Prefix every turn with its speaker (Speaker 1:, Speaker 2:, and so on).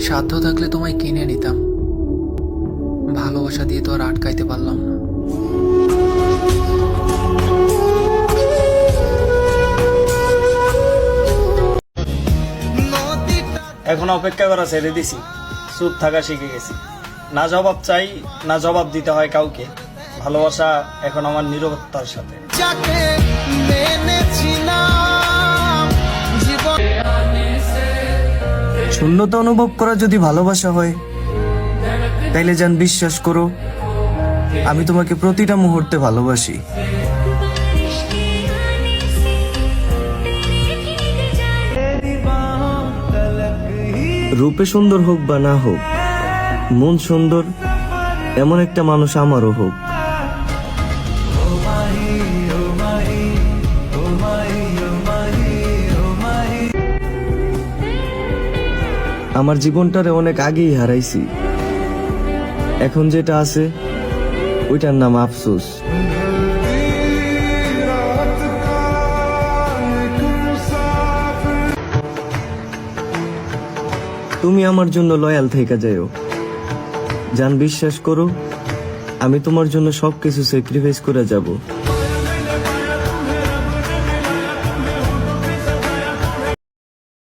Speaker 1: সাধ্য থাকলে তোমায় কিনে নিতাম, ভালোবাসা দিয়ে তো আর আটকাইতে পারলাম না।
Speaker 2: এখন অপেক্ষা করা ছেড়ে দিছি, চুপ থাকা শিখে গেছি। না জবাব চাই, না জবাব দিতে হয় কাউকে। ভালোবাসা এখন আমার নীরবতার সাথে।
Speaker 3: শূন্যতা অনুভব করা যদি ভালোবাসা হয়, তাইলে জান বিশ্বাস করো, আমি তোমাকে প্রতিটা মুহূর্তে ভালোবাসি। রূপে সুন্দর হোক বা না হোক, মন সুন্দর এমন একটা মানুষ আমারও হোক। আমার জীবনটারে অনেক আগেই হারাইছি, এখন যেটা আছে ওইটার নাম আফসোস। তুমি আমার জন্য লয়াল থেকে যাও জান, বিশ্বাস করো, আমি তোমার জন্য সবকিছু স্যাক্রিফাইস করে যাব।